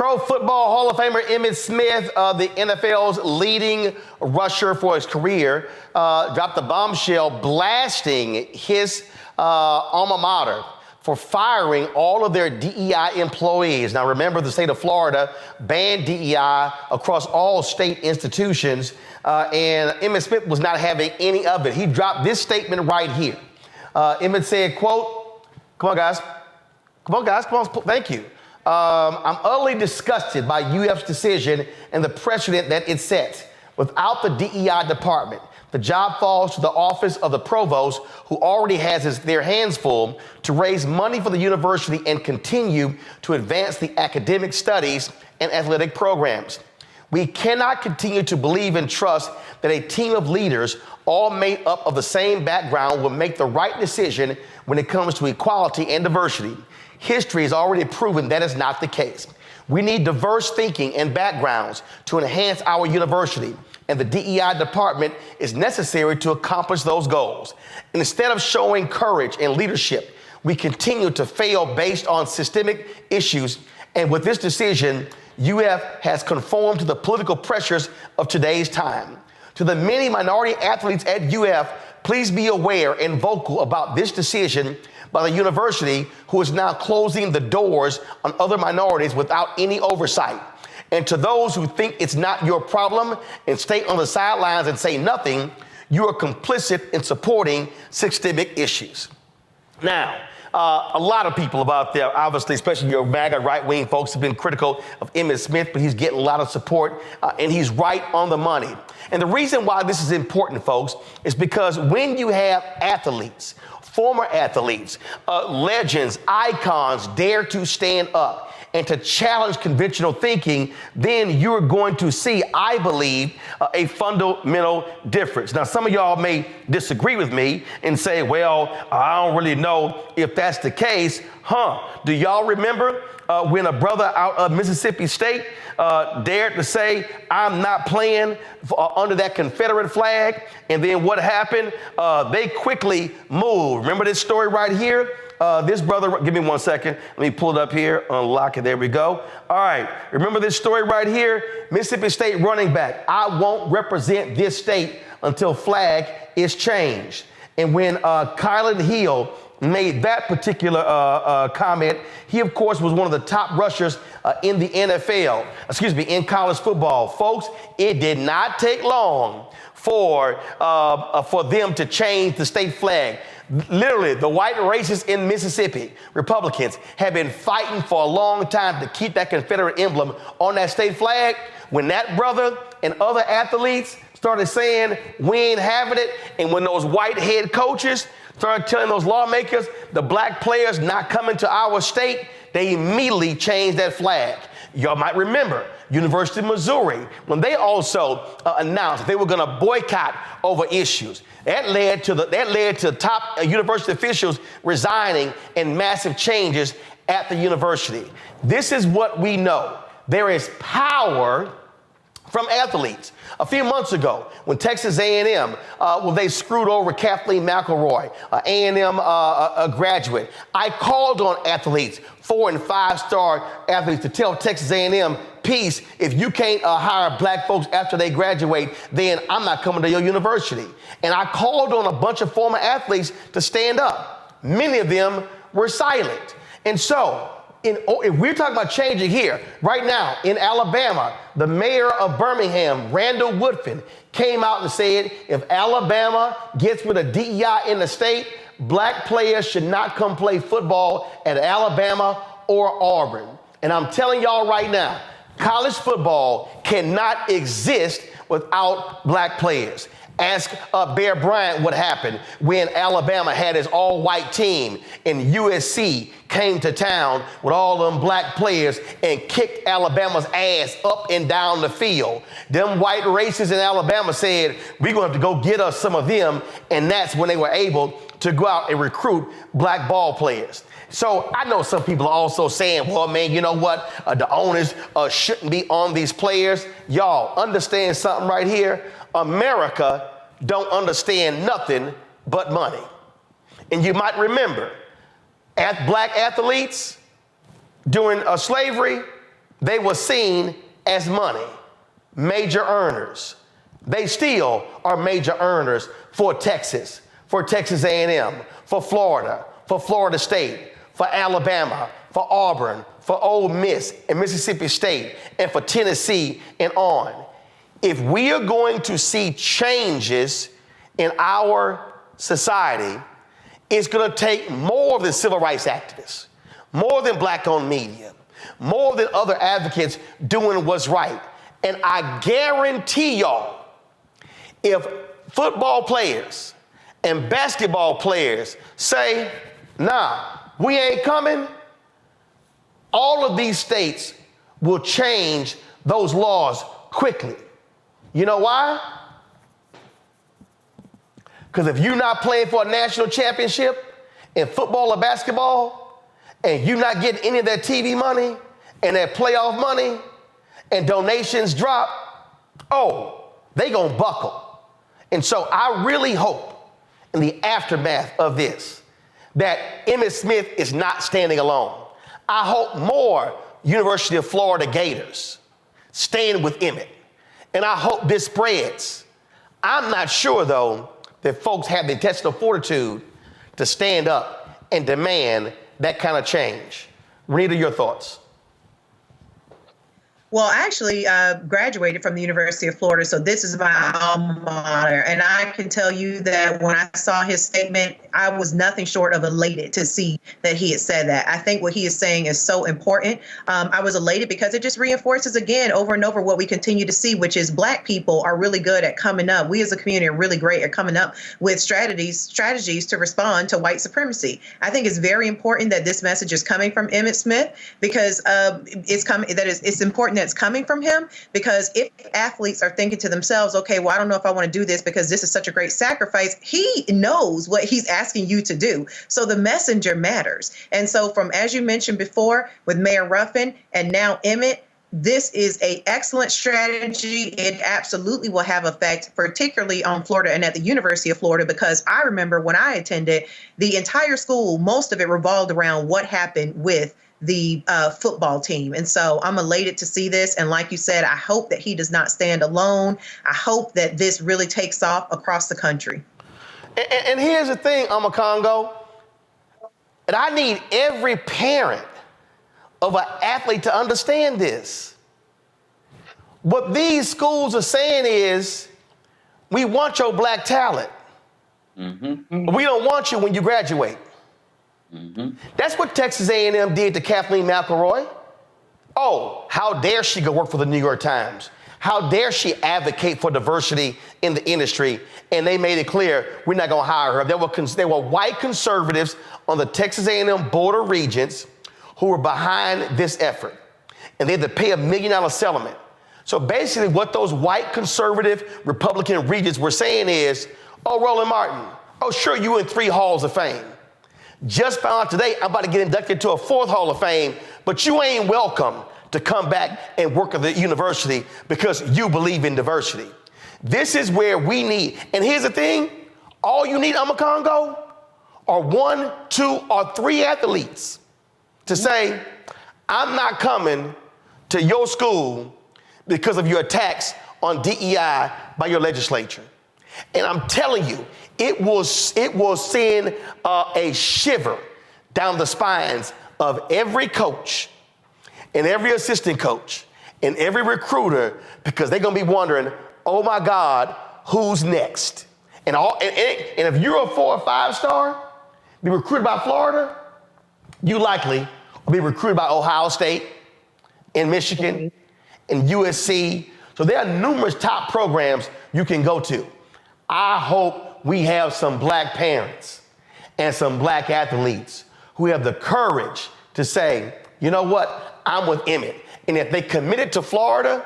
Pro Football Hall of Famer Emmitt Smith, the NFL's leading rusher for his career, dropped the bombshell blasting his alma mater for firing all of their DEI employees. Now remember, the state of Florida banned DEI across all state institutions, and Emmitt Smith was not having any of it. He dropped this statement right here. Emmitt said, quote, come on guys, thank you. I'm utterly disgusted by UF's decision and the precedent that it sets. Without the DEI department, the job falls to the office of the provost, who already has their hands full to raise money for the university and continue to advance the academic studies and athletic programs. We cannot continue to believe and trust that a team of leaders, all made up of the same background, will make the right decision when it comes to equality and diversity. History has already proven that is not the case. We need diverse thinking and backgrounds to enhance our university, and the DEI department is necessary to accomplish those goals. And instead of showing courage and leadership, we continue to fail based on systemic issues. And with this decision, UF has conformed to the political pressures of today's time. To the many minority athletes at UF, please be aware and vocal about this decision by the university, who is now closing the doors on other minorities without any oversight. And to those who think it's not your problem and stay on the sidelines and say nothing, you are complicit in supporting systemic issues. Now, a lot of people out there, obviously, especially your MAGA right-wing folks, have been critical of Emmitt Smith, but he's getting a lot of support, and he's right on the money. And the reason why this is important, folks, is because when you have athletes, former athletes, legends, icons dare to stand up and to challenge conventional thinking, then you're going to see, I believe, a fundamental difference. Now, some of y'all may disagree with me and say, well, I don't really know if that's the case. Do y'all remember when a brother out of Mississippi State dared to say, I'm not playing under that Confederate flag? And then what happened? They quickly moved. Remember this story right here? This brother, give me 1 second. Let me pull it up here, unlock it. There we go. All right. Remember this story right here? Mississippi State running back. I won't represent this state until flag is changed. And when Kylan Hill made that particular comment, he, of course, was one of the top rushers in the NFL, in college football. Folks, it did not take long for them to change the state flag. Literally, the white racists in Mississippi, Republicans, have been fighting for a long time to keep that Confederate emblem on that state flag. When that brother and other athletes started saying, we ain't having it, and when those white head coaches started telling those lawmakers, the black players not coming to our state, they immediately changed that flag. Y'all might remember University of Missouri, when they also announced they were going to boycott over issues. That led to top university officials resigning and massive changes at the university. This is what we know. There is power from athletes. A few months ago, when Texas A&M, they screwed over Kathleen McElroy, A&M graduate, I called on athletes, 4- and 5-star athletes, to tell Texas A&M, peace, if you can't hire black folks after they graduate, then I'm not coming to your university. And I called on a bunch of former athletes to stand up. Many of them were silent. And so, if we're talking about changing here, right now in Alabama, the mayor of Birmingham, Randall Woodfin, came out and said, if Alabama gets rid of DEI in the state, black players should not come play football at Alabama or Auburn. And I'm telling y'all right now, college football cannot exist without black players. Ask Bear Bryant what happened when Alabama had his all-white team and USC came to town with all them black players and kicked Alabama's ass up and down the field. Them white racists in Alabama said, we're going to have to go get us some of them, and that's when they were able to go out and recruit black ball players. So I know some people are also saying, well, man, you know what? The owners shouldn't be on these players. Y'all understand something right here? America don't understand nothing but money. And you might remember, black athletes during slavery, they were seen as money, major earners. They still are major earners for Texas A&M, for Florida State, for Alabama, for Auburn, for Ole Miss and Mississippi State, and for Tennessee and on. If we are going to see changes in our society, it's going to take more than civil rights activists, more than black-owned media, more than other advocates doing what's right. And I guarantee y'all, if football players and basketball players say, nah, we ain't coming, all of these states will change those laws quickly. You know why? Because if you're not playing for a national championship in football or basketball, and you're not getting any of that TV money and that playoff money, and donations drop, they gonna buckle. And so I really hope in the aftermath of this that Emmitt Smith is not standing alone. I hope more University of Florida Gators stand with Emmitt. And I hope this spreads. I'm not sure, though, that folks have the intestinal fortitude to stand up and demand that kind of change. Rita, your thoughts? Well, I actually graduated from the University of Florida, so this is my alma mater. And I can tell you that when I saw his statement, I was nothing short of elated to see that he had said that. I think what he is saying is so important. I was elated because it just reinforces again over and over what we continue to see, which is Black people are really good at coming up. We as a community are really great at coming up with strategies to respond to white supremacy. I think it's very important that this message is coming from Emmitt Smith because it's important that it's coming from him, because if athletes are thinking to themselves, okay, well, I don't know if I want to do this because this is such a great sacrifice, he knows what he's asking you to do. So the messenger matters. And so from, as you mentioned before, with Mayor Ruffin and now Emmitt, this is an excellent strategy. It absolutely will have effect, particularly on Florida and at the University of Florida, because I remember when I attended, the entire school, most of it revolved around what happened with the football team. And so I'm elated to see this. And like you said, I hope that he does not stand alone. I hope that this really takes off across the country. And here's the thing, Congo, and I need every parent of an athlete to understand this. What these schools are saying is, we want your Black talent. Mm-hmm. We don't want you when you graduate. Mm-hmm. That's what Texas A&M did to Kathleen McElroy. Oh, how dare she go work for the New York Times? How dare she advocate for diversity in the industry? And they made it clear, we're not going to hire her. There were white conservatives on the Texas A&M Board of Regents who were behind this effort. And they had to pay $1 million settlement. So basically what those white conservative Republican regents were saying is, oh, Roland Martin, oh, sure, you in 3 halls of fame. Just found out today I'm about to get inducted to a 4th Hall of Fame, but you ain't welcome to come back and work at the university because you believe in diversity. This is where we need, and here's the thing, all you need, Congo, are 1, 2, or 3 athletes to say, I'm not coming to your school because of your attacks on DEI by your legislature. And I'm telling you, it will send a shiver down the spines of every coach and every assistant coach and every recruiter, because they're going to be wondering, oh my God, who's next? And if you're a 4 or 5 star, be recruited by Florida, you likely will be recruited by Ohio State and Michigan and USC. So there are numerous top programs you can go to. I hope we have some Black parents and some Black athletes who have the courage to say, you know what, I'm with Emmitt. And if they committed to Florida,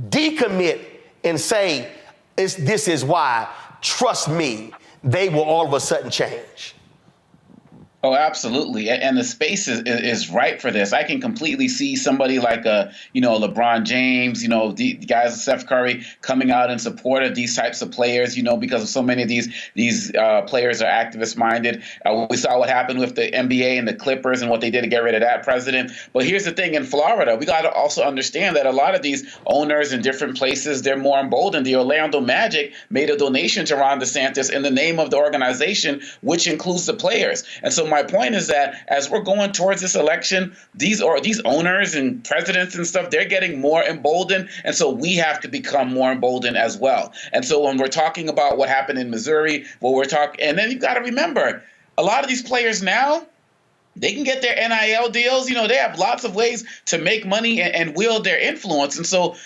decommit and say, this is why, trust me, they will all of a sudden change. Oh, absolutely. And the space is right for this. I can completely see somebody like LeBron James, the guys, Steph Curry, coming out in support of these types of players, because of so many of these players are activist minded. We saw what happened with the NBA and the Clippers and what they did to get rid of that president. But here's the thing, in Florida, we got to also understand that a lot of these owners in different places, they're more emboldened. The Orlando Magic made a donation to Ron DeSantis in the name of the organization, which includes the players. And so my point is that as we're going towards this election, these owners and presidents and stuff, they're getting more emboldened. And so we have to become more emboldened as well. And so when we're talking about what happened in Missouri, and then you've got to remember, a lot of these players now, they can get their NIL deals. They have lots of ways to make money and wield their influence. And so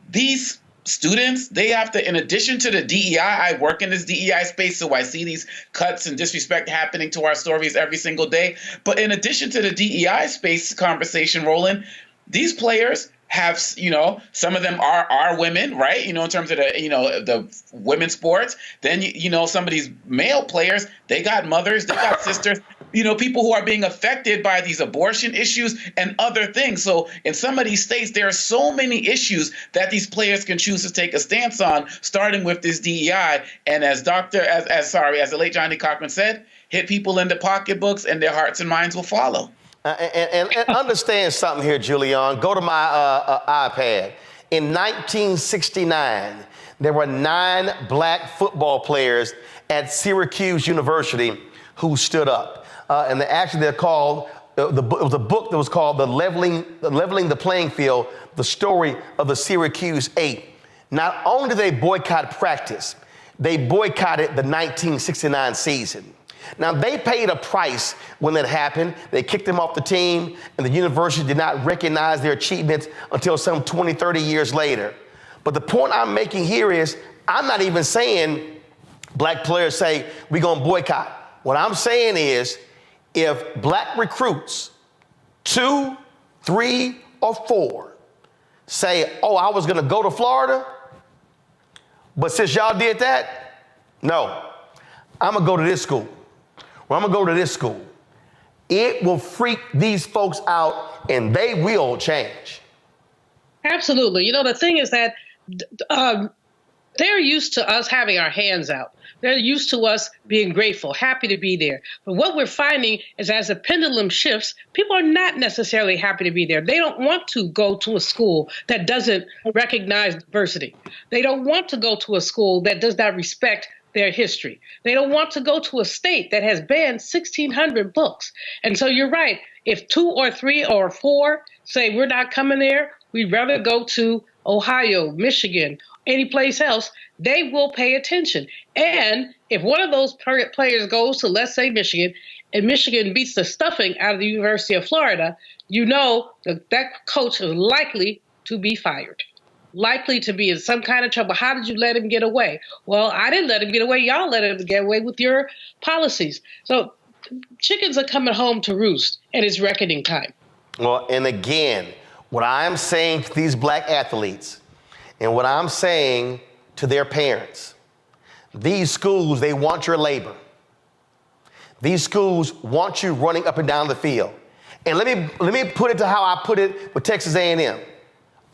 these students, they have to, in addition to the DEI, I work in this DEI space, so I see these cuts and disrespect happening to our stories every single day. But in addition to the DEI space conversation, Roland, these players have, some of them are women, right? In terms of the women's sports. Then, some of these male players, they got mothers, they got sisters, people who are being affected by these abortion issues and other things. So in some of these states, there are so many issues that these players can choose to take a stance on, starting with this DEI. And as the late Johnny Cochran said, hit people in the pocketbooks and their hearts and minds will follow. And understand something here, Julian. Go to my iPad. In 1969, there were 9 black football players at Syracuse University who stood up. And they're called, it was a book that was called Leveling the Playing Field, the story of the Syracuse 8. Not only did they boycott practice, they boycotted the 1969 season. Now, they paid a price when that happened. They kicked them off the team, and the university did not recognize their achievements until some 20, 30 years later. But the point I'm making here is, I'm not even saying black players say, we're going to boycott. What I'm saying is, if black recruits, 2, 3, or 4, say, oh, I was going to go to Florida, but since y'all did that, no, I'm going to go to this school. Well, I'm going to go to this school. It will freak these folks out, and they will change. Absolutely. The thing is that they're used to us having our hands out. They're used to us being grateful, happy to be there. But what we're finding is as the pendulum shifts, people are not necessarily happy to be there. They don't want to go to a school that doesn't recognize diversity. They don't want to go to a school that does not respect their history. They don't want to go to a state that has banned 1,600 books. And so you're right. If 2 or 3 or 4 say we're not coming there, we'd rather go to Ohio, Michigan, any place else, they will pay attention. And if one of those players goes to, let's say, Michigan, and Michigan beats the stuffing out of the University of Florida, that coach is likely to be fired. Likely to be in some kind of trouble. How did you let him get away? Well, I didn't let him get away. Y'all let him get away with your policies. So chickens are coming home to roost, and it's reckoning time. Well, and again, what I'm saying to these black athletes and what I'm saying to their parents, these schools, they want your labor. These schools want you running up and down the field. And let me put it to how I put it with Texas A&M.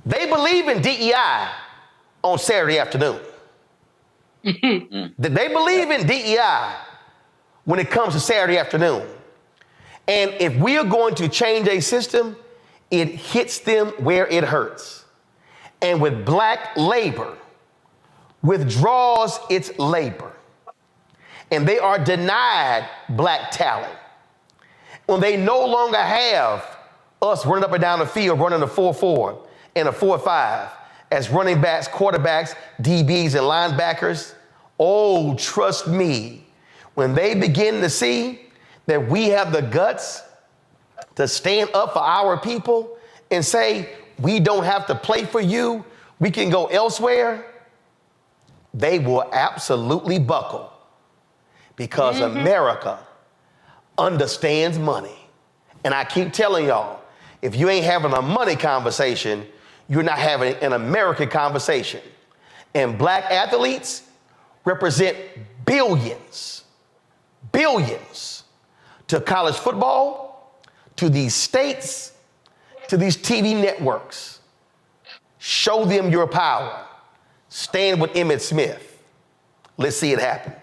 They believe in DEI on Saturday afternoon. They believe in DEI when it comes to Saturday afternoon. And if we are going to change a system, it hits them where it hurts. And with black labor, withdraws its labor. And they are denied black talent. When they no longer have us running up and down the field, running a 4-4 and a 4-5 as running backs, quarterbacks, DBs, and linebackers, oh, trust me, when they begin to see that we have the guts to stand up for our people and say, we don't have to play for you, we can go elsewhere, they will absolutely buckle because America understands money. And I keep telling y'all, if you ain't having a money conversation, you're not having an American conversation. And black athletes represent billions to college football, to these states, to these TV networks. Show them your power. Stand with Emmitt Smith. Let's see it happen.